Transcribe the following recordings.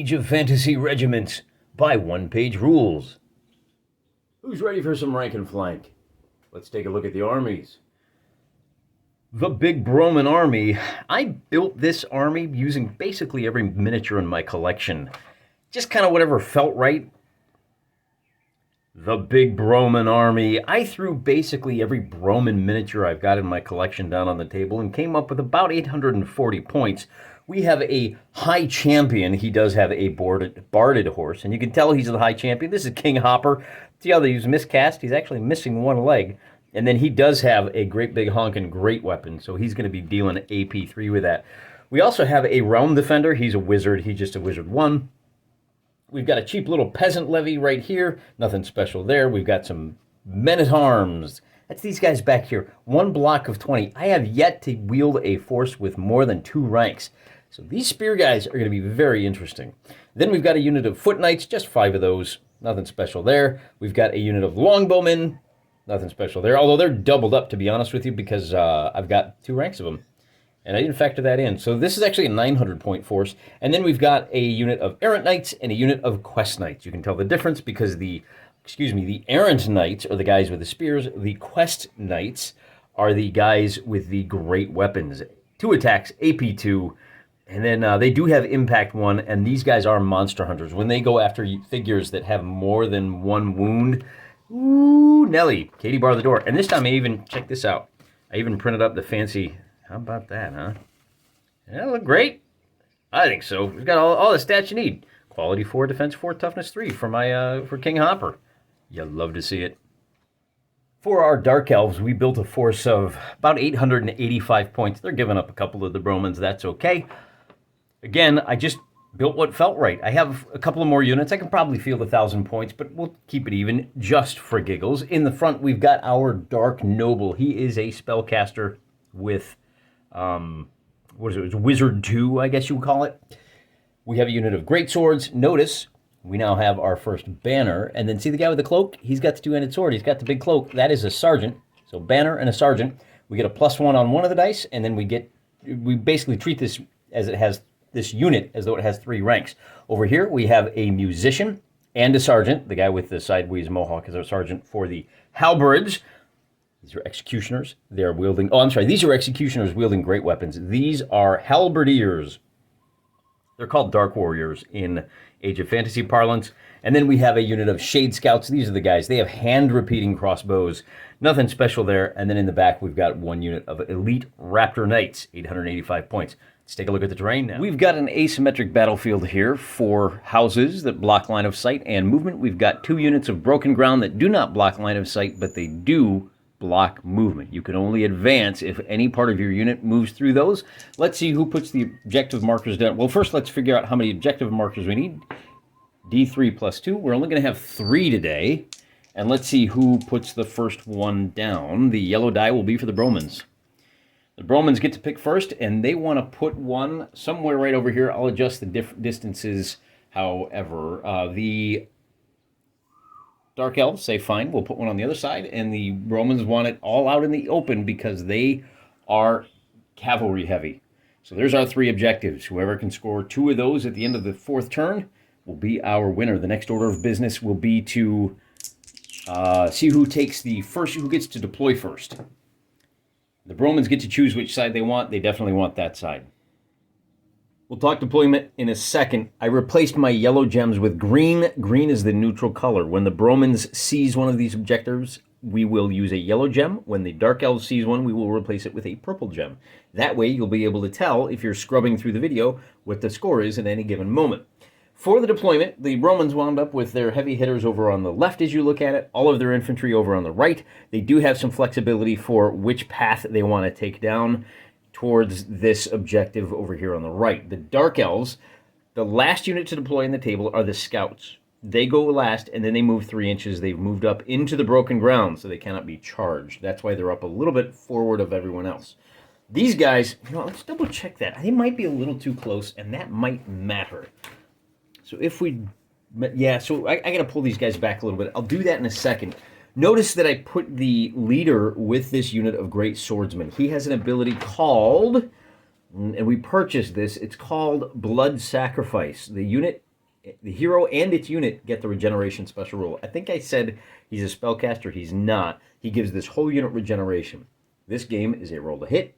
Age of Fantasy Regiments by one-page rules. Who's ready for some rank and flank? Let's take a look at the armies. The big Broman Army. I built this army using basically every miniature in my collection. Just kind of whatever felt right. The big Broman Army. I threw basically every Broman miniature I've got in my collection down on the table and came up with about 840 points. We have a high champion. He does have a barded horse, and you can tell he's the high champion. This is King Hopper. See how he's miscast? He's actually missing one leg. And then he does have a great big honking great weapon, so he's going to be dealing AP3 with that. We also have a realm defender. He's a wizard. He's just a wizard 1. We've got a cheap little peasant levy right here. Nothing special there. We've got some men-at-arms. That's these guys back here. 1 block of 20. I have yet to wield a force with more than 2 ranks. So these spear guys are going to be very interesting. Then we've got a unit of foot knights, just 5 of those. Nothing special there. We've got a unit of longbowmen. Nothing special there. Although they're doubled up, to be honest with you, because I've got 2 ranks of them. And I didn't factor that in. So this is actually a 900-point force. And then we've got a unit of errant knights and a unit of quest knights. You can tell the difference because the errant knights are the guys with the spears. The quest knights are the guys with the great weapons. 2 attacks, AP2. And then they do have impact 1. And these guys are monster hunters. When they go after figures that have more than 1 wound, ooh, Nelly, Katie bar the door. And this time I even, check this out. I even printed up the fancy... How about that, huh? Yeah, look great. I think so. We've got all the stats you need. Quality 4, defense 4, toughness 3 for King Hopper. You'll love to see it. For our Dark Elves, we built a force of about 885 points. They're giving up a couple of the Bromans. That's okay. Again, I just built what felt right. I have a couple of more units. I can probably field 1,000 points, but we'll keep it even just for giggles. In the front, we've got our Dark Noble. He is a spellcaster with... what is it? It's Wizard 2, I guess you would call it. We have a unit of great swords. Notice we now have our first banner. And then see the guy with the cloak? He's got the 2-handed sword. He's got the big cloak. That is a sergeant. So banner and a sergeant. We get a +1 on one of the dice, and then we basically treat this as it has this unit as though it has 3 ranks. Over here we have a musician and a sergeant. The guy with the sideways mohawk is our sergeant for the halberds. These are executioners. They are wielding... Oh, I'm sorry. These are executioners wielding great weapons. These are halberdiers. They're called Dark Warriors in Age of Fantasy parlance. And then we have a unit of Shade Scouts. These are the guys. They have hand-repeating crossbows. Nothing special there. And then in the back, we've got 1 unit of Elite Raptor Knights, 885 points. Let's take a look at the terrain now. We've got an asymmetric battlefield here for houses that block line of sight and movement. We've got 2 units of Broken Ground that do not block line of sight, but they do block movement. You can only advance if any part of your unit moves through those. Let's see who puts the objective markers down. Well, first let's figure out how many objective markers we need. D3 plus 2. We're only going to have 3 today. And let's see who puts the first one down. The yellow die will be for the Bromans. The Bromans get to pick first, and they want to put one somewhere right over here. I'll adjust the distances, however. The Dark Elves say, fine, we'll put one on the other side, and the Romans want it all out in the open because they are cavalry heavy. So there's our 3 objectives. Whoever can score 2 of those at the end of the 4th turn will be our winner. The next order of business will be to see who takes the first, who gets to deploy first. The Romans get to choose which side they want. They definitely want that side. We'll talk deployment in a second. I replaced my yellow gems with green. Green is the neutral color. When the Bromans seize one of these objectives, we will use a yellow gem. When the Dark Elves seize one, we will replace it with a purple gem. That way, you'll be able to tell, if you're scrubbing through the video, what the score is at any given moment. For the deployment, the Romans wound up with their heavy hitters over on the left as you look at it, all of their infantry over on the right. They do have some flexibility for which path they want to take down towards this objective over here on the right. The Dark Elves, the last unit to deploy in the table are the Scouts. They go last, and then they move 3 inches. They've moved up into the broken ground, so they cannot be charged. That's why they're up a little bit forward of everyone else. These guys, let's double check that. They might be a little too close, and that might matter. So if we... Yeah, so I got to pull these guys back a little bit. I'll do that in a second. Notice that I put the leader with this unit of great swordsmen. He has an ability called, and we purchased this, it's called Blood Sacrifice. The unit The hero and its unit get the regeneration special rule. I think I said he's a spellcaster. He's not. He gives this whole unit regeneration. This game is a roll to hit,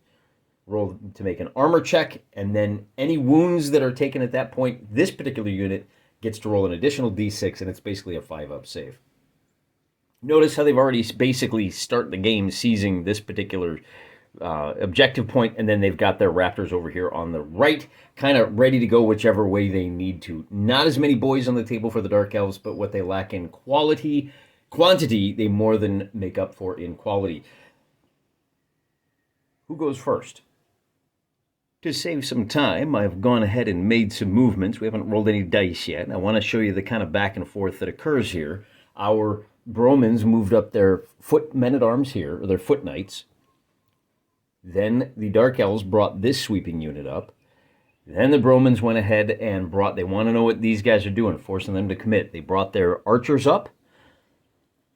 roll to make an armor check, and then any wounds that are taken at that point, this particular unit gets to roll an additional d6, and it's basically a 5-up save. Notice how they've already basically start the game seizing this particular objective point, and then they've got their raptors over here on the right, kind of ready to go whichever way they need to. Not as many boys on the table for the Dark Elves, but what they lack in quantity, they more than make up for in quality. Who goes first? To save some time, I've gone ahead and made some movements. We haven't rolled any dice yet. I want to show you the kind of back and forth that occurs here. Our Bromans moved up their foot men-at-arms here, or their foot knights. Then the Dark Elves brought this sweeping unit up. Then the Bromans went ahead and they want to know what these guys are doing, forcing them to commit. They brought their archers up.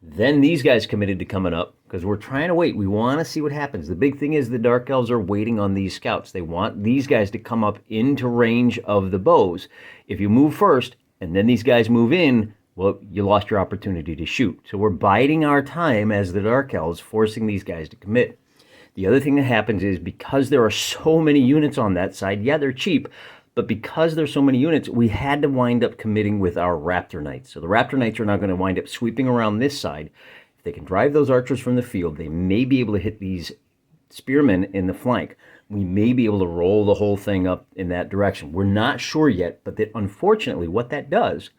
Then these guys committed to coming up, because we're trying to wait. We want to see what happens. The big thing is the Dark Elves are waiting on these scouts. They want these guys to come up into range of the bows. If you move first, and then these guys move in, well, you lost your opportunity to shoot. So we're biding our time as the Dark Elves, forcing these guys to commit. The other thing that happens is because there are so many units on that side, yeah, they're cheap, but because there's so many units, we had to wind up committing with our Raptor Knights. So the Raptor Knights are now going to wind up sweeping around this side. If they can drive those archers from the field, they may be able to hit these spearmen in the flank. We may be able to roll the whole thing up in that direction. We're not sure yet, but that unfortunately what that does,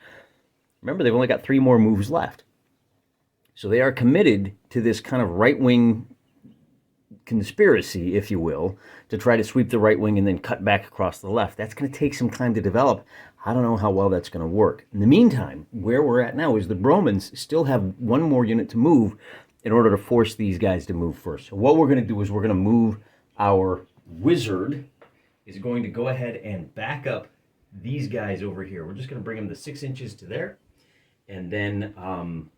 remember they've only got 3 more moves left. So they are committed to this kind of right-wing conspiracy, if you will, to try to sweep the right wing and then cut back across the left. That's going to take some time to develop. I don't know how well that's going to work. In the meantime, where we're at now is the Bromans still have 1 more unit to move in order to force these guys to move first. So what we're going to do is we're going to move our wizard is going to go ahead and back up these guys over here. We're just going to bring them to 6 inches to there, and then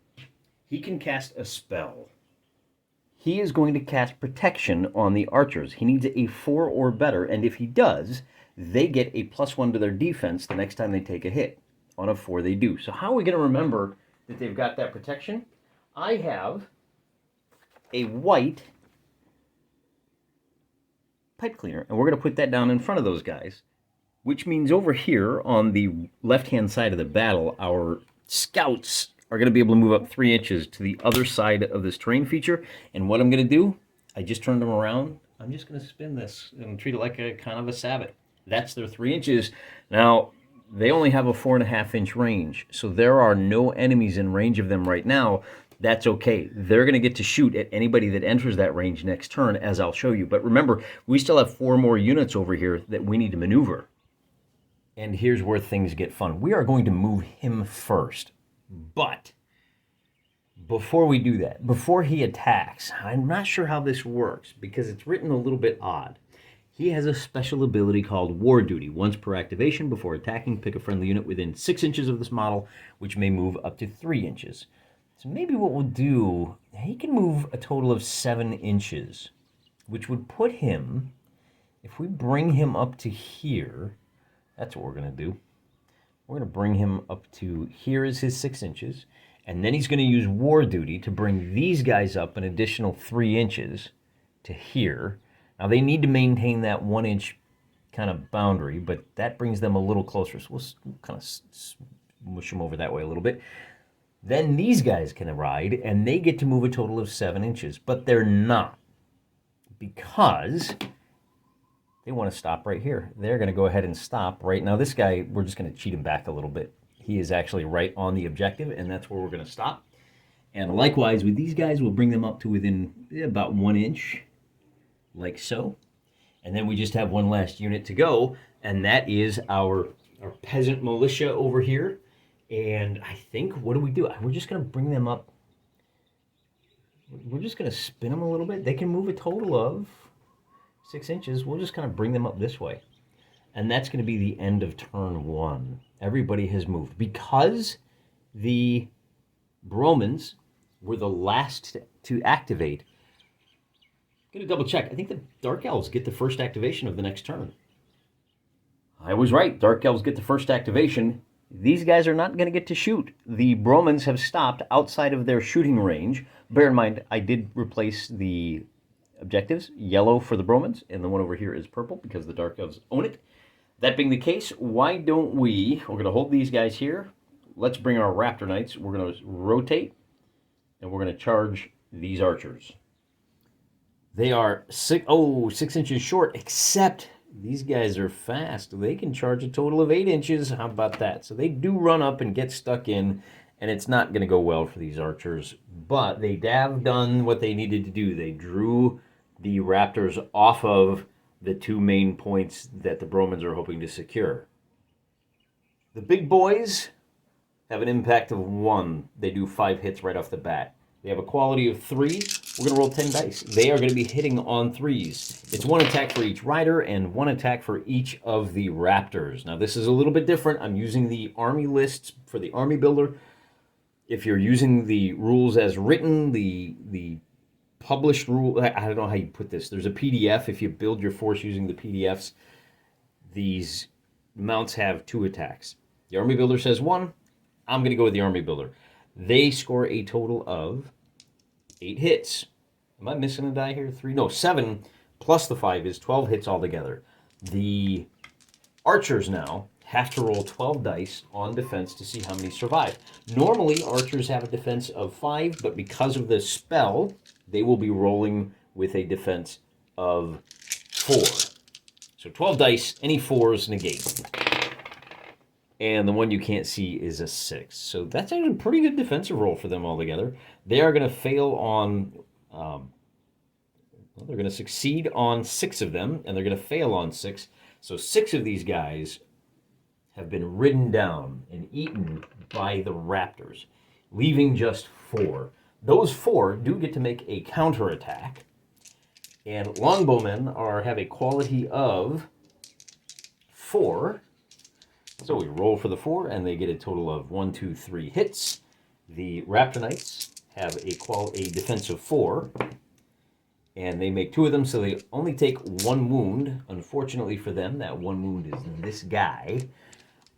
he can cast a spell. He is going to cast protection on the archers. He needs a 4 or better, and if he does, they get a +1 to their defense the next time they take a hit. On a 4, they do. So how are we going to remember that they've got that protection? I have a white pipe cleaner, and we're going to put that down in front of those guys, which means over here on the left-hand side of the battle, our scouts are going to be able to move up 3 inches to the other side of this terrain feature. And what I'm going to do, I just turned them around. I'm just going to spin this and treat it like a kind of a sabot. That's their 3 inches. Now, they only have a 4.5-inch range, so there are no enemies in range of them right now. That's okay. They're going to get to shoot at anybody that enters that range next turn, as I'll show you. But remember, we still have 4 more units over here that we need to maneuver. And here's where things get fun. We are going to move him first. But before we do that, before he attacks, I'm not sure how this works because it's written a little bit odd. He has a special ability called War Duty. Once per activation, before attacking, pick a friendly unit within 6 inches of this model, which may move up to 3 inches. So maybe what we'll do, he can move a total of 7 inches, which would put him, if we bring him up to here, that's what we're going to do. We're going to bring him up to here is his 6 inches, and then he's going to use War Duty to bring these guys up an additional 3 inches to here. Now they need to maintain that 1 inch kind of boundary, but that brings them a little closer. So we'll kind of smush them over that way a little bit. Then these guys can ride, and they get to move a total of 7 inches, but they're not, because they want to stop right here. They're going to go ahead and stop right now. This guy, we're just going to cheat him back a little bit. He is actually right on the objective, and that's where we're going to stop. And likewise with these guys, we'll bring them up to within about 1 inch, like so. And then we just have one last unit to go, and that is our peasant militia over here. And I think, what do? We're just going to bring them up. We're just going to spin them a little bit. They can move a total of 6 inches. We'll just kind of bring them up this way. And that's going to be the end of turn 1. Everybody has moved. Because the Bromans were the last to activate, I'm going to double check. I think the Dark Elves get the first activation of the next turn. I was right. Dark Elves get the first activation. these guys are not going to get to shoot. The Bromans have stopped outside of their shooting range. Bear in mind, I did replace the objectives, yellow for the Bromans, and the one over here is purple because the Dark Elves own it. That being the case, why don't we're going to hold these guys here. Let's bring our Raptor Knights. We're going to rotate, and we're going to charge these archers. They are 6 inches short, except these guys are fast. They can charge a total of 8 inches. How about that? So they do run up and get stuck in, and it's not going to go well for these archers. But they have done what they needed to do. They drew the Raptors off of the 2 main points that the Bromans are hoping to secure. The big boys have an impact of 1. They do 5 hits right off the bat. They have a quality of 3. We're going to roll 10 dice. They are going to be hitting on 3s. It's 1 attack for each rider and 1 attack for each of the Raptors. Now, this is a little bit different. I'm using the army lists for the army builder. If you're using the rules as written, the published rule, I don't know how you put this. There's a PDF. If you build your force using the PDFs, these mounts have 2 attacks. The army builder says 1. I'm going to go with the army builder. They score a total of 8 hits. Am I missing a die here? 3? No, 7 plus the 5 is 12 hits altogether. The archers now have to roll 12 dice on defense to see how many survive. Normally, archers have a defense of 5, but because of the spell, they will be rolling with a defense of 4. So 12 dice, any 4s negate. And the one you can't see is a 6. So that's actually a pretty good defensive roll for them altogether. They are going to fail on, they're going to succeed on 6 of them, and they're going to fail on 6. So 6 of these guys have been ridden down and eaten by the Raptors, leaving just 4. Those 4 do get to make a counterattack, and longbowmen have a quality of 4. So we roll for the 4, and they get a total of 1, 2, 3 hits. The Raptor Knights have a defense of 4, and they make 2 of them, so they only take 1 wound. Unfortunately for them, that 1 wound is this guy.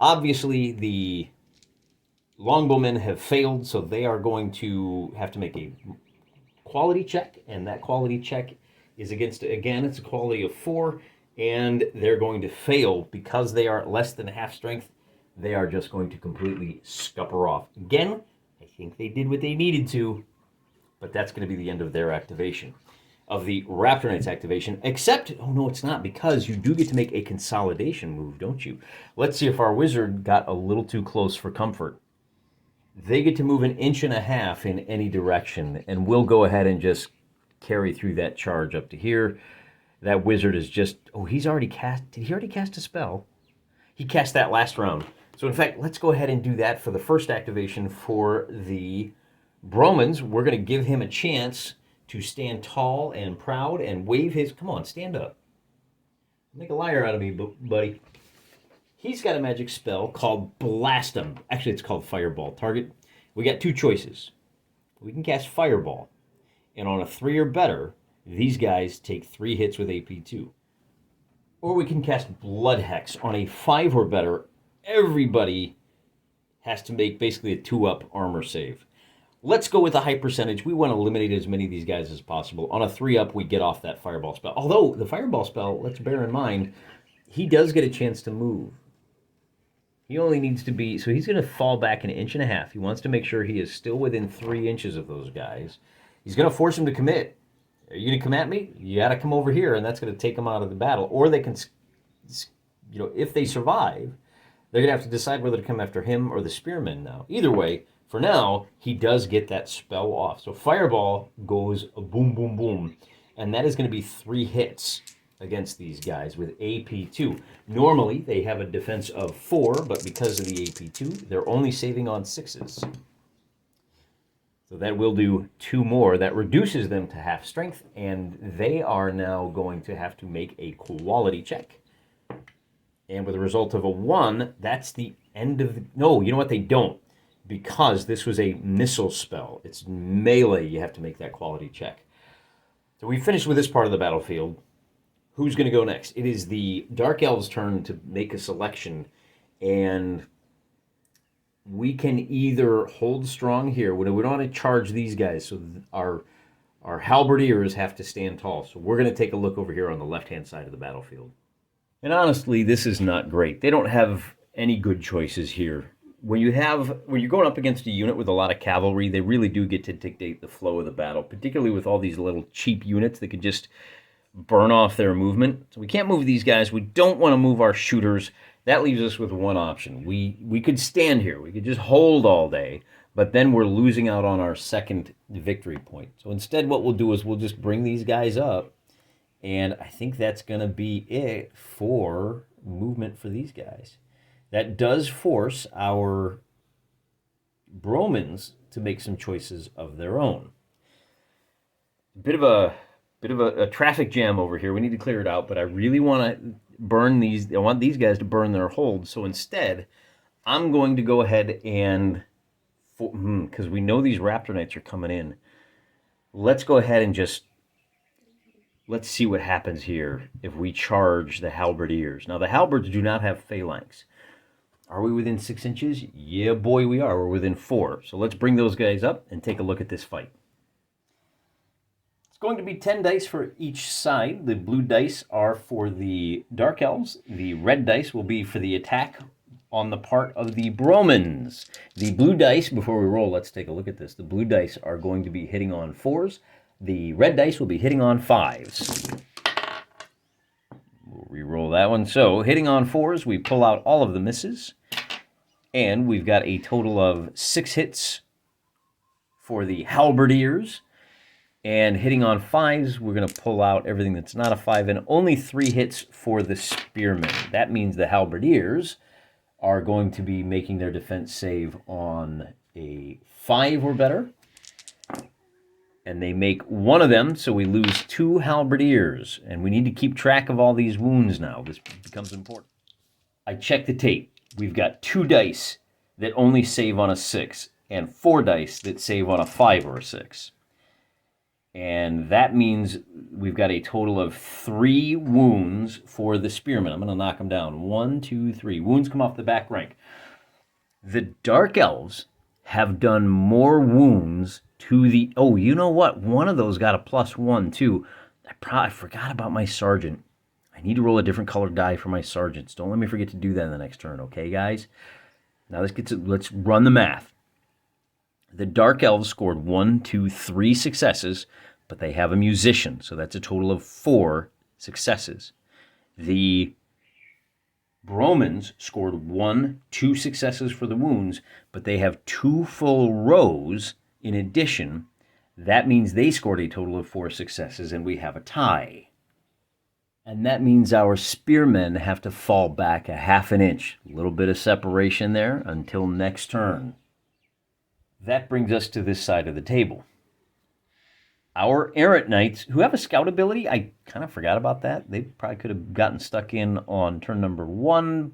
Obviously, the longbowmen have failed, so they are going to have to make a quality check, and that quality check is against, again, it's a quality of 4, and they're going to fail because they are less than half strength. They are just going to completely scupper off. Again, I think they did what they needed to, but that's going to be the end of their activation, of the Raptor Knights activation, except, oh no, it's not, because you do get to make a consolidation move, don't you? Let's see if our wizard got a little too close for comfort. They get to move 1.5 inches in any direction, and we'll go ahead and just carry through that charge up to here. That wizard is just, he's already cast, did he already cast a spell? He cast that last round. So in fact, let's go ahead and do that for the first activation for the Bromans. We're going to give him a chance to stand tall and proud and wave his, come on, stand up. Make a liar out of me, buddy. He's got a magic spell called Blast 'em. Actually, it's called Fireball. Target, we got 2 choices. We can cast Fireball, and on a 3 or better, these guys take 3 hits with AP2. Or we can cast Blood Hex. On a 5 or better, everybody has to make basically a 2-up armor save. Let's go with a high percentage. We want to eliminate as many of these guys as possible. On a 3-up, we get off that Fireball spell. Although, the Fireball spell, let's bear in mind, he does get a chance to move. He only needs to be, so he's going to fall back 1.5 inches. He wants to make sure he is still within 3 inches of those guys. He's going to force him to commit. Are you going to come at me? You got to come over here, and that's going to take them out of the battle. Or they can, if they survive, they're going to have to decide whether to come after him or the spearmen now. Either way, for now, he does get that spell off. So Fireball goes boom, boom, boom. And that is going to be 3 hits against these guys with AP2. Normally, they have a defense of 4, but because of the AP2, they're only saving on 6s. So that will do 2 more. That reduces them to half strength, and they are now going to have to make a quality check. And with a result of a 1, that's the end of the... No, you know what? They don't. Because this was a missile spell. It's melee. You have to make that quality check. So we finished with this part of the battlefield. Who's going to go next? It is the Dark Elves' turn to make a selection. And we can either hold strong here. We don't want to charge these guys, so our halberdiers have to stand tall. So we're going to take a look over here on the left-hand side of the battlefield. And honestly, this is not great. They don't have any good choices here. When you're going up against a unit with a lot of cavalry, they really do get to dictate the flow of the battle, particularly with all these little cheap units that can just burn off their movement. So we can't move these guys. We don't want to move our shooters. That leaves us with one option. We could stand here. We could just hold all day, but then we're losing out on our second victory point. So instead what we'll do is we'll just bring these guys up, and I think that's going to be it for movement for these guys. That does force our Bromans to make some choices of their own. Bit of a traffic jam over here. We need to clear it out, but I really want to burn these. I want these guys to burn their hold. So instead, I'm going to go ahead and, because we know these Raptor Knights are coming in, let's go ahead and let's see what happens here if we charge the halberdiers. Now, the halberds do not have phalanx. Are we within 6 inches? Yeah, boy, we are. We're within 4. So let's bring those guys up and take a look at this fight. It's going to be 10 dice for each side. The blue dice are for the Dark Elves. The red dice will be for the attack on the part of the Bromans. The blue dice, before we roll, let's take a look at this. The blue dice are going to be hitting on 4s. The red dice will be hitting on 5s. We'll re-roll that one. So hitting on 4s, we pull out all of the misses. And we've got a total of 6 hits for the halberdiers. And hitting on 5s, we're going to pull out everything that's not a 5, and only 3 hits for the spearmen. That means the halberdiers are going to be making their defense save on a 5 or better. And they make one of them, so we lose 2 halberdiers. And we need to keep track of all these wounds now. This becomes important. I checked the tape. We've got 2 dice that only save on a 6, and 4 dice that save on a 5 or a 6. And that means we've got a total of 3 wounds for the spearmen. I'm going to knock them down. 1, 2, 3. Wounds come off the back rank. The Dark Elves have done more wounds to the... Oh, you know what? One of those got a +1, too. I forgot about my sergeant. I need to roll a different colored die for my sergeants. Don't let me forget to do that in the next turn, okay, guys? Now let's run the math. The Dark Elves scored 1, 2, 3 successes, but they have a musician, so that's a total of 4 successes. The Bromans scored 1, 2 successes for the wounds, but they have 2 full rows in addition. That means they scored a total of 4 successes, and we have a tie. And that means our spearmen have to fall back a half an inch. A little bit of separation there until next turn. That brings us to this side of the table. Our errant knights, who have a scout ability, I kind of forgot about that. They probably could have gotten stuck in on turn number 1,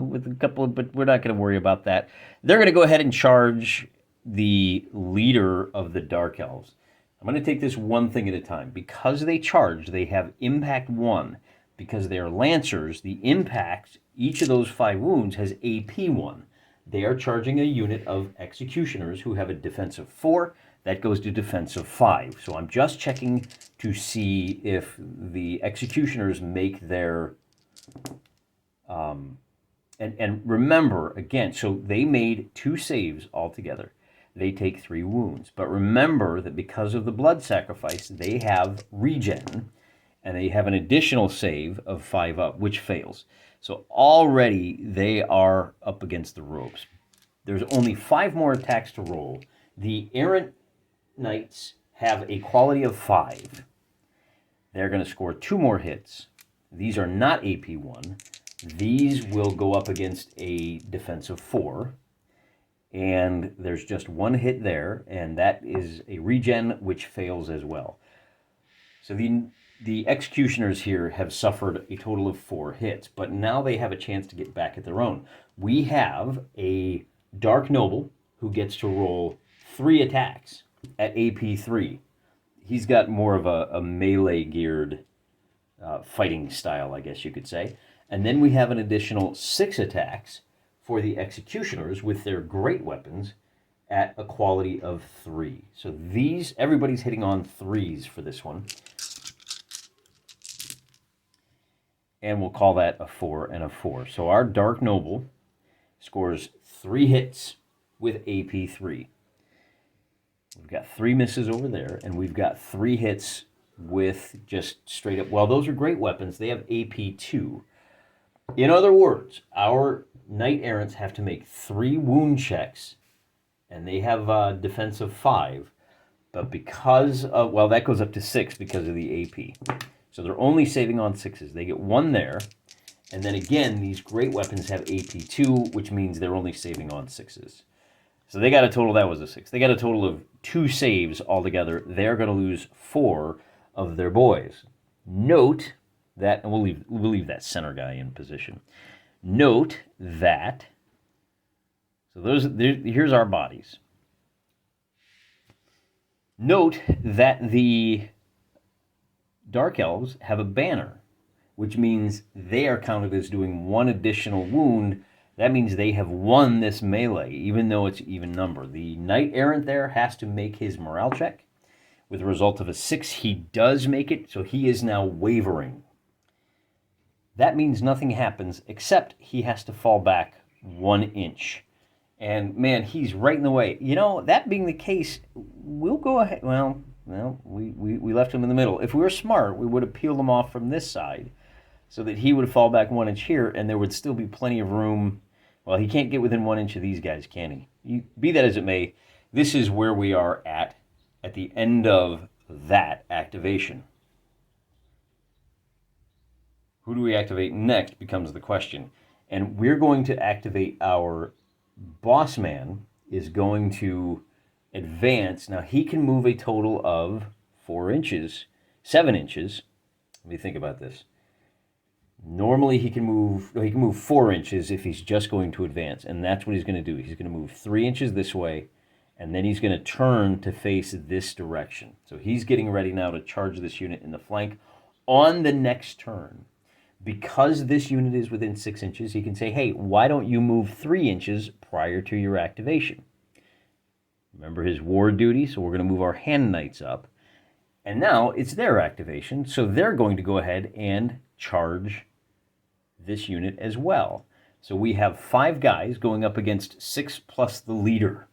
with a couple of, but we're not going to worry about that. They're going to go ahead and charge the leader of the Dark Elves. I'm going to take this one thing at a time. Because they charge, they have impact 1. Because they are lancers, the impact, each of those 5 wounds has AP 1. They are charging a unit of executioners who have a defensive 4. That goes to defensive 5. So I'm just checking to see if the executioners make their... And remember, again, so they made 2 saves altogether. They take 3 wounds. But remember that because of the blood sacrifice, they have regen, and they have an additional save of 5 up, which fails. So already they are up against the ropes. There's only 5 more attacks to roll. The errant knights have a quality of 5. They're going to score 2 more hits. These are not AP1. These will go up against a defensive 4. And there's just 1 hit there, and that is a regen, which fails as well. So the executioners here have suffered a total of 4 hits, but now they have a chance to get back at their own. We have a Dark Noble who gets to roll 3 attacks at AP3. He's got more of a melee-geared fighting style, I guess you could say. And then we have an additional 6 attacks for the executioners with their great weapons at a quality of 3. So these, everybody's hitting on 3s for this one. And we'll call that a 4 and a 4. So our Dark Noble scores 3 hits with AP 3. We've got 3 misses over there, and we've got 3 hits with just straight up, well, those are great weapons. They have AP 2. In other words, our Knight Errants have to make 3 wound checks, and they have a defense of 5. But because of, well, that goes up to 6 because of the AP. So they're only saving on 6s. They get 1 there. And then again, these great weapons have AP 2, which means they're only saving on 6s. So they got a total, that was a 6. They got a total of 2 saves altogether. They're going to lose 4 of their boys. Note that, and we'll leave that center guy in position. Note that, so here's our bodies. Note that the Dark Elves have a banner, which means they are counted as doing 1 additional wound. That means they have won this melee, even though it's even number. The Knight Errant there has to make his morale check. With a result of a 6, he does make it, so he is now wavering. That means nothing happens, except he has to fall back 1 inch. And, man, he's right in the way. You know, that being the case, we'll go ahead. Well, we left him in the middle. If we were smart, we would have peeled him off from this side so that he would fall back 1 inch here, and there would still be plenty of room. Well, he can't get within 1 inch of these guys, can he? Be that as it may, this is where we are at the end of that activation. Who do we activate next becomes the question. And we're going to activate our boss man is going to advance. Now, he can move a total of 4 inches, 7 inches. Let me think about this. Normally, he can move 4 inches if he's just going to advance, and that's what he's going to do. He's going to move 3 inches this way, and then he's going to turn to face this direction. So he's getting ready now to charge this unit in the flank on the next turn. Because this unit is within 6 inches, he can say, hey, why don't you move 3 inches prior to your activation? Remember his war duty, so we're going to move our hand knights up. And now it's their activation, so they're going to go ahead and charge this unit as well. So we have 5 guys going up against 6 plus the leader.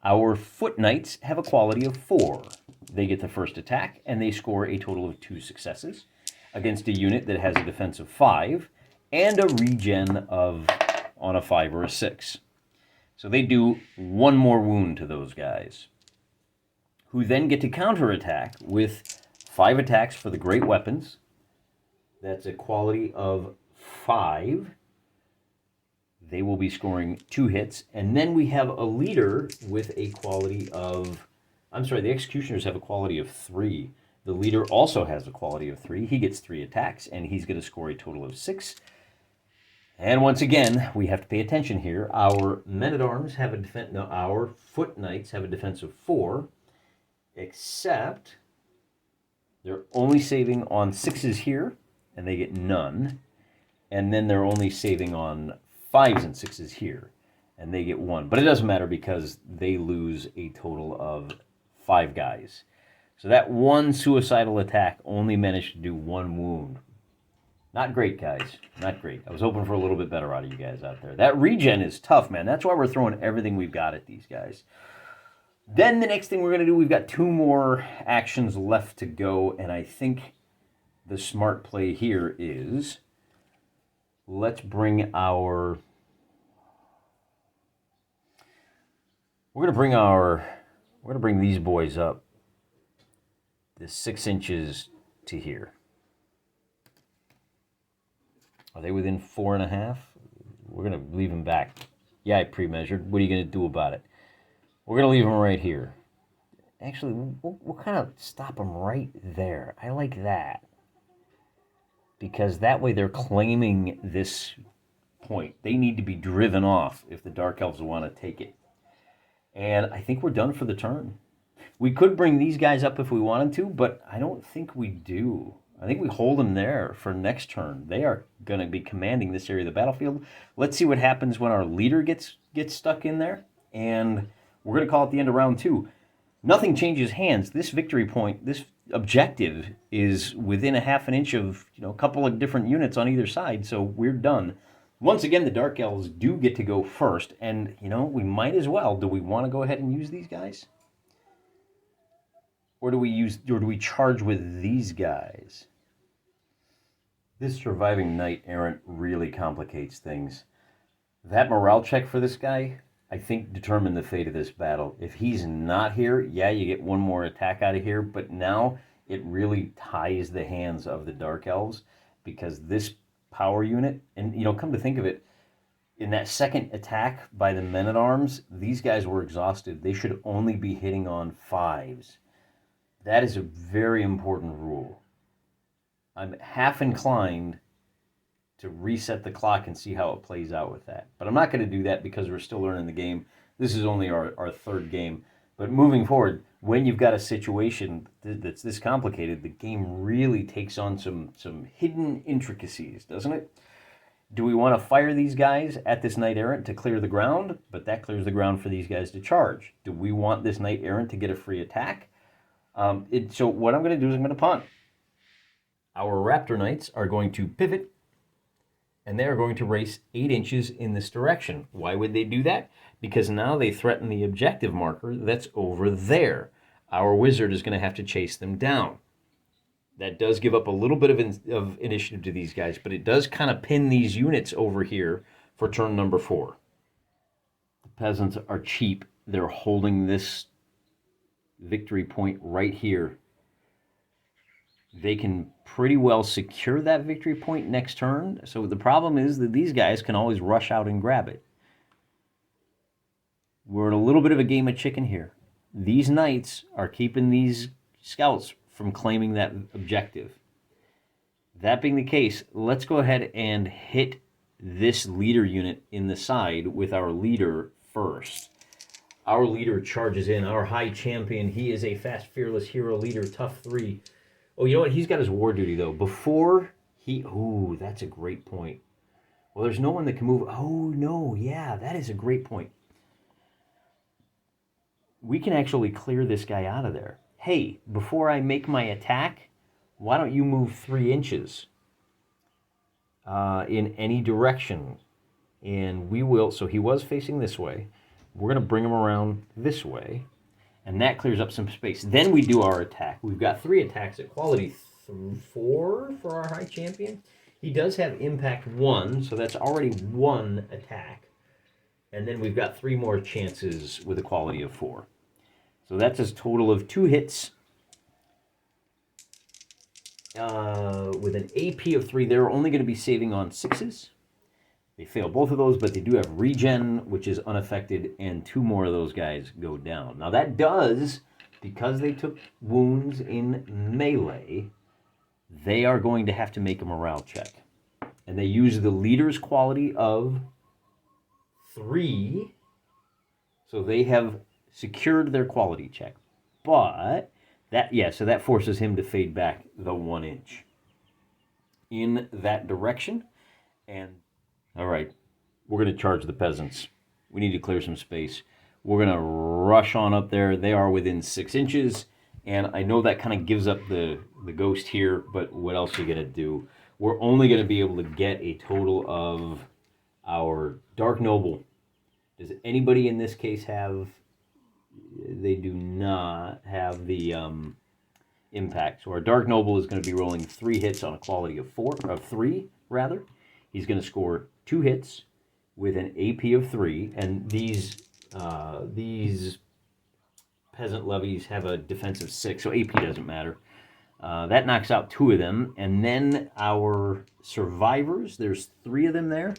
Our foot knights have a quality of 4. They get the first attack, and they score a total of 2 successes against a unit that has a defense of 5 and a regen of on a 5 or a 6. So they do 1 more wound to those guys, who then get to counterattack with 5 attacks for the great weapons. That's a quality of 5. They will be scoring 2 hits. And then we have a leader with a quality of, the executioners have a quality of 3. The leader also has a quality of 3. He gets 3 attacks, and he's going to score a total of 6. And once again, we have to pay attention here. Our men-at-arms have a defense. No, our foot knights have a defense of 4, except they're only saving on 6s here, and they get none. And then they're only saving on 5s and 6s here, and they get 1. But it doesn't matter because they lose a total of 5 guys. So that 1 suicidal attack only managed to do 1 wound. Not great, guys. Not great. I was hoping for a little bit better out of you guys out there. That regen is tough, man. That's why we're throwing everything we've got at these guys. Then the next thing we're going to do, we've got 2 more actions left to go, and I think the smart play here is let's bring our... We're going to bring these boys up this 6 inches to here. Are they within 4.5? We're going to leave them back. Yeah, I pre-measured. What are you going to do about it? We're going to leave them right here. Actually, we'll kind of stop them right there. I like that. Because that way they're claiming this point. They need to be driven off if the Dark Elves want to take it. And I think we're done for the turn. We could bring these guys up if we wanted to, but I don't think we do. I think we hold them there for next turn. They are going to be commanding this area of the battlefield. Let's see what happens when our leader gets stuck in there. And we're going to call it the end of round 2. Nothing changes hands. This victory point, this objective is within a half an inch of a couple of different units on either side, so we're done. Once again, the Dark Elves do get to go first, and we might as well. Do we want to go ahead and use these guys? Or do we charge with these guys? This surviving knight errant really complicates things. That morale check for this guy, I think, determined the fate of this battle. If he's not here, yeah, you get one more attack out of here, but now it really ties the hands of the Dark Elves, because this power unit, and come to think of it, in that second attack by the men-at-arms, these guys were exhausted. They should only be hitting on 5s. That is a very important rule. I'm half inclined to reset the clock and see how it plays out with that. But I'm not going to do that because we're still learning the game. This is only our third game. But moving forward, when you've got a situation that's this complicated, the game really takes on some hidden intricacies, doesn't it? Do we want to fire these guys at this Knight Errant to clear the ground? But that clears the ground for these guys to charge. Do we want this Knight Errant to get a free attack? So what I'm going to do is I'm going to punt. Our Raptor Knights are going to pivot, and they are going to race 8 inches in this direction. Why would they do that? Because now they threaten the objective marker that's over there. Our wizard is going to have to chase them down. That does give up a little bit of initiative to these guys, but it does kind of pin these units over here for turn number 4. The peasants are cheap. They're holding this victory point right here. They can pretty well secure that victory point next turn. So the problem is that these guys can always rush out and grab it. We're in a little bit of a game of chicken here. These knights are keeping these scouts from claiming that objective. That being the case, let's go ahead and hit this leader unit in the side with our leader first. Our leader charges in, our high champion. He is a fast, fearless hero leader, tough 3. Oh, you know what? He's got his war duty, though. Ooh, that's a great point. Well, there's no one that can move. Oh, no, yeah, that is a great point. We can actually clear this guy out of there. Hey, before I make my attack, why don't you move 3 inches in any direction? And we will, so he was facing this way. We're going to bring him around this way. And that clears up some space. Then we do our attack. We've got 3 attacks at quality 4 for our high champion. He does have impact 1, so that's already 1 attack. And then we've got 3 more chances with a quality of 4. So that's a total of 2 hits. With an AP of 3, they're only going to be saving on 6s. They fail both of those, but they do have regen, which is unaffected, and 2 more of those guys go down. Now that does, because they took wounds in melee, they are going to have to make a morale check. And they use the leader's quality of 3, so they have secured their quality check. But, so that forces him to fade back the 1 inch in that direction. And all right, we're going to charge the peasants. We need to clear some space. We're going to rush on up there. They are within 6 inches, and I know that kind of gives up the ghost here, but what else are you going to do? We're only going to be able to get a total of our Dark Noble. Does anybody in this case have... They do not have the impact. So our Dark Noble is going to be rolling 3 hits on a quality of 3, rather. He's going to score 2 hits with an AP of 3, and these peasant levies have a defense of 6, so AP doesn't matter. That knocks out 2 of them, and then our survivors, there's 3 of them there.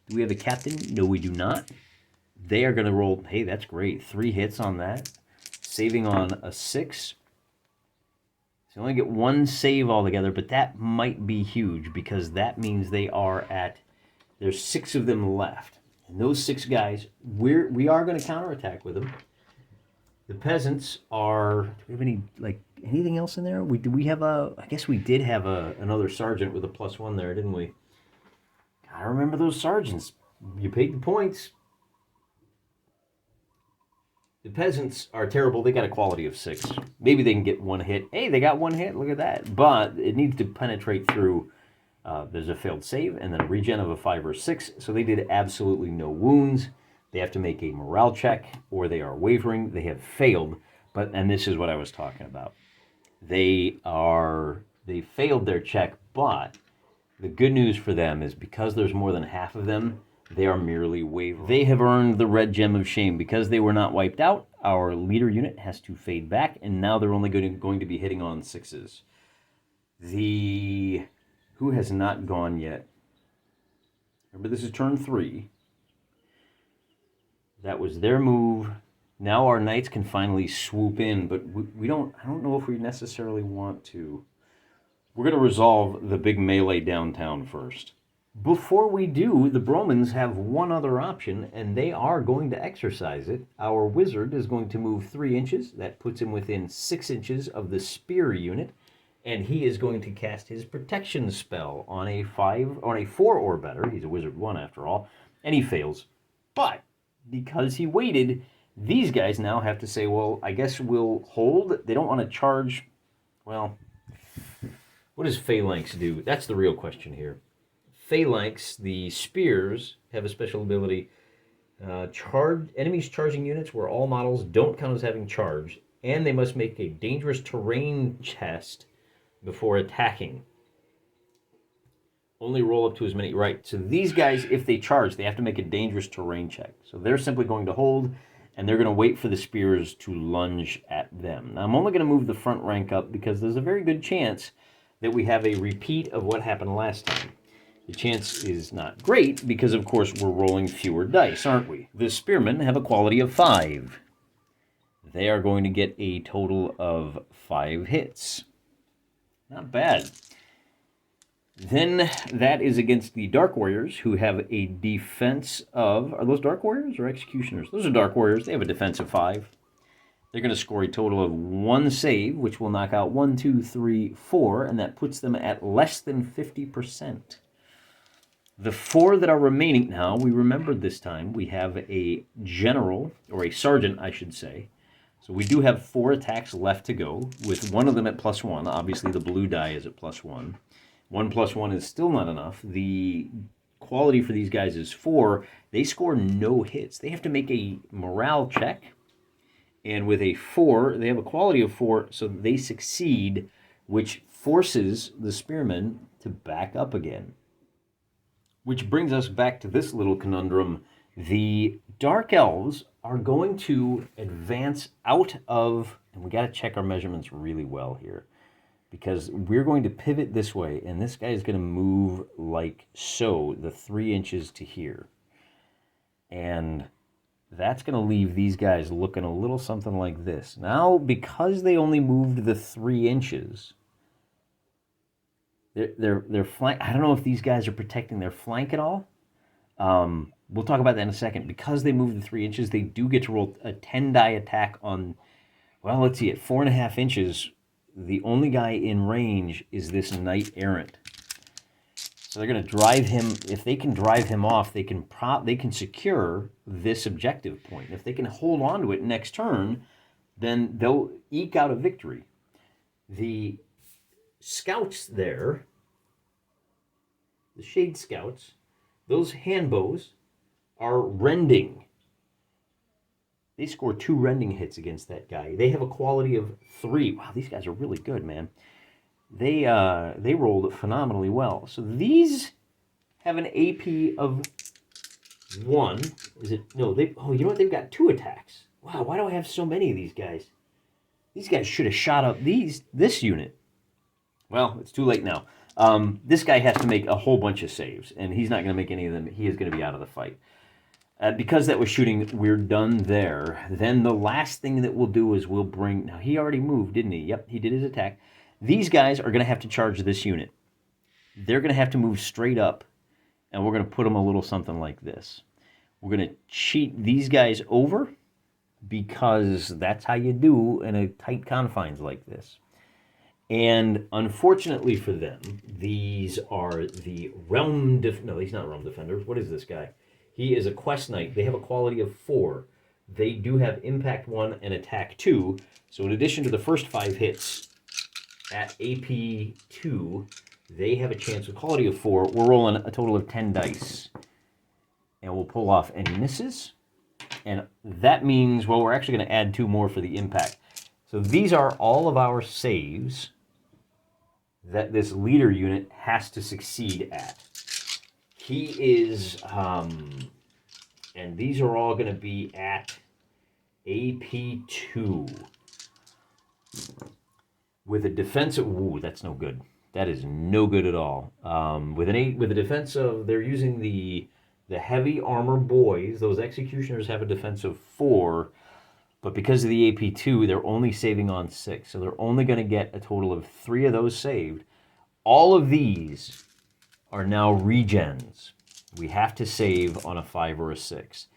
Do we have a captain? No, we do not. They are going to roll, hey, that's great, 3 hits on that, saving on a 6. So you only get 1 save altogether, but that might be huge because that means they are at, there's 6 of them left. And those 6 guys, we are going to counterattack with them. The peasants are, do we have any, anything else in there? We have a? I guess we did have another sergeant with a +1 there, didn't we? I remember those sergeants. You paid the points. The peasants are terrible. They got a quality of 6. Maybe they can get 1 hit. Hey, they got 1 hit. Look at that. But it needs to penetrate through. There's a failed save and then a regen of a 5 or 6. So they did absolutely no wounds. They have to make a morale check or they are wavering. They have failed. And this is what I was talking about. They failed their check, but the good news for them is because there's more than half of them, they are merely wavering. They have earned the red gem of shame. Because they were not wiped out, our leader unit has to fade back, and now they're only going to be hitting on 6s. Who has not gone yet? Remember, this is turn 3. That was their move. Now our knights can finally swoop in, but I don't know if we necessarily want to. We're going to resolve the big melee downtown first. Before we do, the Bromans have one other option, and they are going to exercise it. Our wizard is going to move 3 inches. That puts him within 6 inches of the spear unit, and he is going to cast his protection spell on a 4 or better. He's a wizard 1 after all, and he fails. But because he waited, these guys now have to say, well, I guess we'll hold. They don't want to charge. Well, what does Phalanx do? That's the real question here. Phalanx, the spears, have a special ability. Enemies charging units where all models don't count as having charged, and they must make a dangerous terrain test before attacking. Only roll up to as many. Right, so these guys, if they charge, they have to make a dangerous terrain check. So they're simply going to hold, and they're going to wait for the spears to lunge at them. Now, I'm only going to move the front rank up because there's a very good chance that we have a repeat of what happened last time. The chance is not great because, of course, we're rolling fewer dice, aren't we? The spearmen have a quality of 5. They are going to get a total of 5 hits. Not bad. Then that is against the Dark Warriors, who have a defense of... Are those Dark Warriors or Executioners? Those are Dark Warriors. They have a defense of 5. They're going to score a total of 1 save, which will knock out 1, 2, 3, 4, and that puts them at less than 50%. The 4 that are remaining now, we remembered this time, we have a general, or a sergeant, I should say. So we do have 4 attacks left to go, with one of them at +1. Obviously, the blue die is at +1. 1 + 1 is still not enough. The quality for these guys is 4. They score no hits. They have to make a morale check. And with a 4, they have a quality of 4, so they succeed, which forces the spearmen to back up again. Which brings us back to this little conundrum. The Dark Elves are going to advance out of... And we got to check our measurements really well here. Because we're going to pivot this way, and this guy is going to move like so, the 3 inches to here. And that's going to leave these guys looking a little something like this. Now, because they only moved the 3 inches, their flank... I don't know if these guys are protecting their flank at all. We'll talk about that in a second. Because they moved the 3 inches, they do get to roll a 10-die attack on... Well, let's see, at 4.5 inches... The only guy in range is this knight errant. So they're going to drive him. If they can drive him off, they can secure this objective point. If they can hold on to it next turn, then they'll eke out a victory. The scouts there, the shade scouts, those handbows are rending. They score 2 rending hits against that guy. They have a quality of 3. Wow, these guys are really good, man. They rolled phenomenally well. So these have an AP of 1. Is it? No, you know what? They've got 2 attacks. Wow, why do I have so many of these guys? These guys should have shot up this unit. Well, it's too late now. This guy has to make a whole bunch of saves, and he's not going to make any of them. He is going to be out of the fight. Because that was shooting, we're done there. Then the last thing that we'll do is we'll bring... Now, he already moved, didn't he? Yep, he did his attack. These guys are going to have to charge this unit. They're going to have to move straight up, and we're going to put them a little something like this. We're going to cheat these guys over, because that's how you do in a tight confines like this. And unfortunately for them, these are the no, he's not realm defenders. What is this guy? He is a quest knight. They have a quality of 4. They do have impact 1 and attack 2. So in addition to the first 5 hits at AP 2, they have a chance of quality of 4. We're rolling a total of 10 dice. And we'll pull off any misses. And that means, well, we're actually going to add 2 more for the impact. So these are all of our saves that this leader unit has to succeed at. He is, and these are all going to be at AP2. With a defense of, ooh, that's no good. That is no good at all. With a defense of, they're using the heavy armor boys. Those executioners have a defense of 4, but because of the AP2, they're only saving on 6. So they're only going to get a total of 3 of those saved. All of these are now regens. We have to save on a 5 or a 6.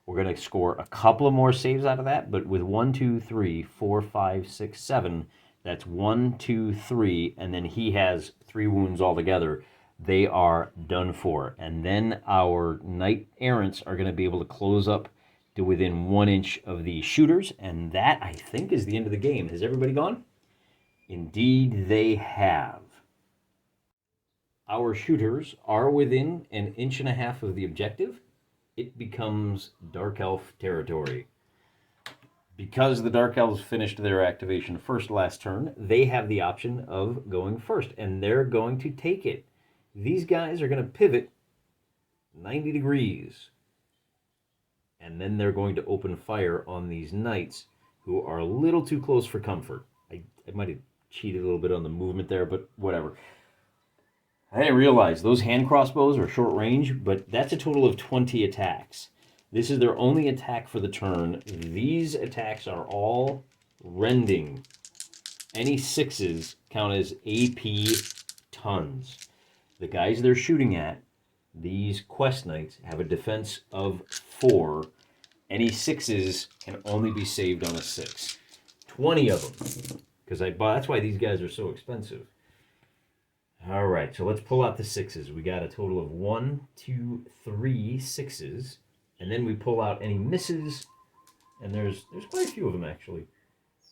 We're going to score a couple of more saves out of that, but with 1, 2, 3, 4, 5, 6, 7, that's 1, 2, 3, and then he has 3 wounds altogether. They are done for. And then our knight errants are going to be able to close up to within 1 inch of the shooters, and that, I think, is the end of the game. Has everybody gone? Indeed, they have. Our shooters are within 1.5 inches of the objective. It becomes Dark Elf territory. Because the Dark Elves finished their activation first last turn, they have the option of going first, and they're going to take it. These guys are going to pivot 90 degrees, and then they're going to open fire on these knights who are a little too close for comfort. I might have cheated a little bit on the movement there, but whatever. I didn't realize those hand crossbows are short range, but that's a total of 20 attacks. This is their only attack for the turn. These attacks are all rending. Any 6s count as AP tons. The guys they're shooting at, these quest knights, have a defense of 4. Any 6s can only be saved on a 6. 20 of them. Because that's why these guys are so expensive. All right, so let's pull out the 6s. We got a total of 1, 2, 3 6s. And then we pull out any misses. And there's quite a few of them, actually.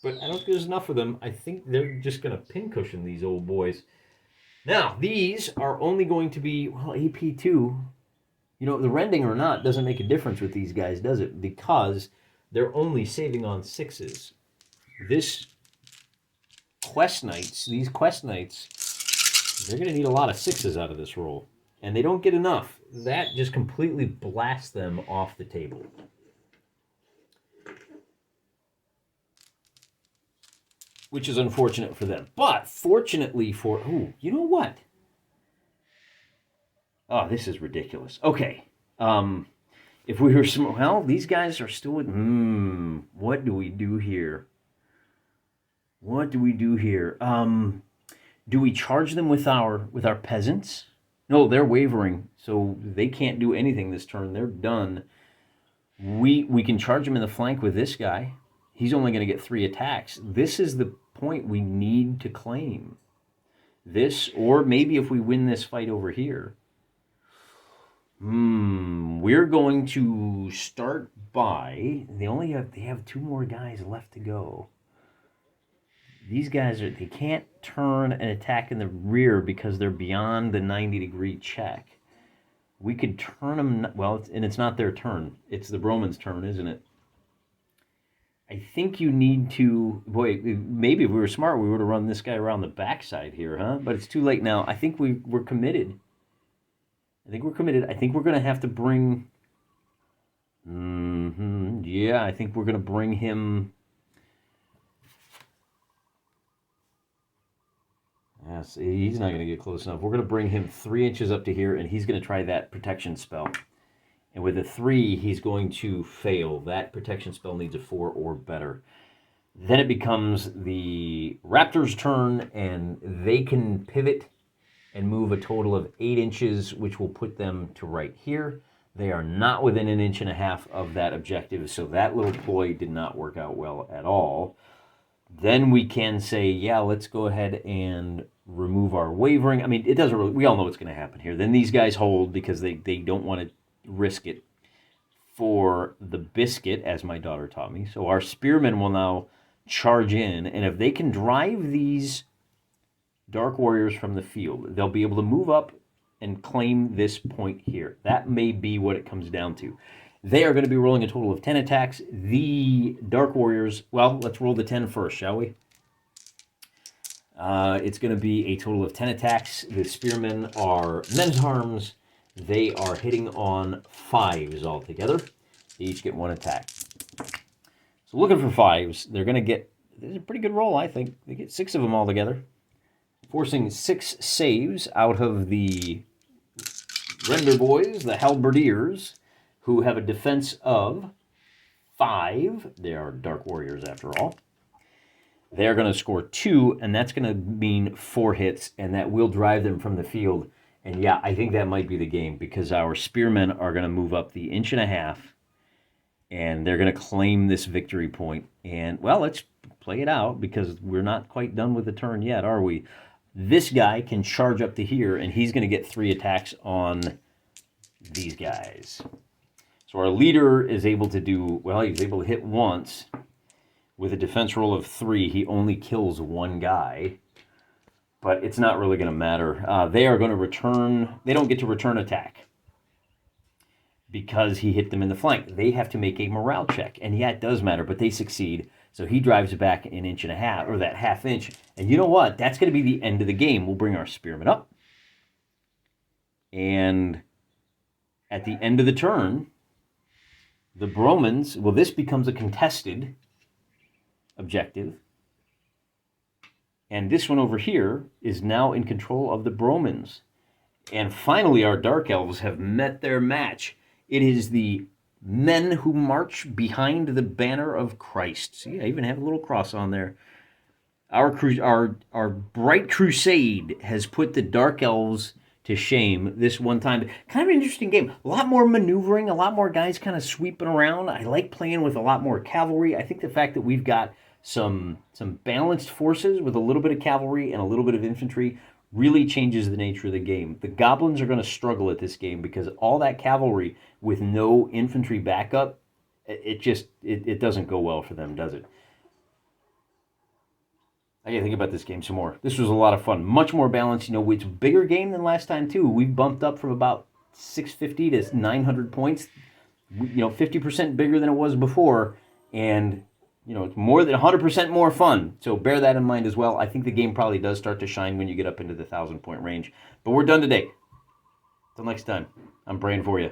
But I don't think there's enough of them. I think they're just going to pincushion these old boys. Now, these are only going to be, well, AP2. You know, the rending or not doesn't make a difference with these guys, does it? Because they're only saving on 6s. These quest knights, they're going to need a lot of 6s out of this roll. And they don't get enough. That just completely blasts them off the table. Which is unfortunate for them. But fortunately for... Ooh, you know what? Oh, this is ridiculous. Okay. If we were... Well, these guys are still... What do we do here? What do we do here? Do we charge them with our peasants? No, they're wavering, so they can't do anything this turn. They're done. We can charge them in the flank with this guy. He's only going to get 3 attacks. This is the point we need to claim. This, or maybe if we win this fight over here. We're going to start by... They have 2 more guys left to go. These guys they can't turn and attack in the rear because they're beyond the 90-degree check. We could turn them, well, and it's not their turn. It's the Broman's turn, isn't it? I think you need to, boy, maybe if we were smart, we would have run this guy around the backside here, huh? But it's too late now. I think we're committed. I think we're going to have to bring, yeah, I think we're going to bring him... Yes, he's not going to get close enough. We're going to bring him 3 inches up to here, and he's going to try that protection spell. And with a 3, he's going to fail. That protection spell needs a 4 or better. Then it becomes the Raptor's turn, and they can pivot and move a total of 8 inches, which will put them to right here. They are not within 1.5 inches of that objective, so that little ploy did not work out well at all. then we can say, yeah, let's go ahead and remove our wavering. I mean, it doesn't really, we all know what's going to happen here. Then these guys hold because they don't want to risk it for the biscuit, as my daughter taught me. So our spearmen will now charge in, and if they can drive these dark warriors from the field, they'll be able to move up and claim this point here. That may be what it comes down to. They are going to be rolling a total of 10 attacks. The dark warriors, well, let's roll the 10 first, shall we? It's going to be a total of 10 attacks. The spearmen are men's arms. They are hitting on 5s altogether. They each get 1 attack. So looking for 5s, they're going to get, this is a pretty good roll, I think. They get 6 of them altogether, forcing 6 saves out of the Render boys, the halberdiers, who have a defense of 5. They are dark warriors after all. They're going to score 2, and that's going to mean 4 hits, and that will drive them from the field. And yeah, I think that might be the game, because our spearmen are going to move up the 1.5 inches, and they're going to claim this victory point. And, well, let's play it out, because we're not quite done with the turn yet, are we? This guy can charge up to here, and he's going to get 3 attacks on these guys. So our leader is able to do, well, he's able to hit once. With a defense roll of 3, he only kills 1 guy. But it's not really going to matter. They are going to return, they don't get to return attack, because he hit them in the flank. They have to make a morale check. And yeah, it does matter, but they succeed. So he drives back 1.5 inches, or that 1/2 inch. And you know what? That's going to be the end of the game. We'll bring our spearmen up. And at the end of the turn, the Bromans, well, this becomes a contested objective. And this one over here is now in control of the Bromans. And finally, our Dark Elves have met their match. It is the men who march behind the banner of Christ. See, I even have a little cross on there. Our bright crusade has put the Dark Elves to shame this one time. Kind of an interesting game. A lot more maneuvering, a lot more guys kind of sweeping around. I like playing with a lot more cavalry. I think the fact that we've got some balanced forces with a little bit of cavalry and a little bit of infantry really changes the nature of the game. The goblins are going to struggle at this game, because all that cavalry with no infantry backup, it doesn't go well for them, does it? I gotta think about this game some more. This was a lot of fun. Much more balanced. You know, it's a bigger game than last time, too. We've bumped up from about 650 to 900 points. 50% bigger than it was before. And, it's more than 100% more fun. So bear that in mind as well. I think the game probably does start to shine when you get up into the 1,000-point range. But we're done today. Till next time, I'm praying for you.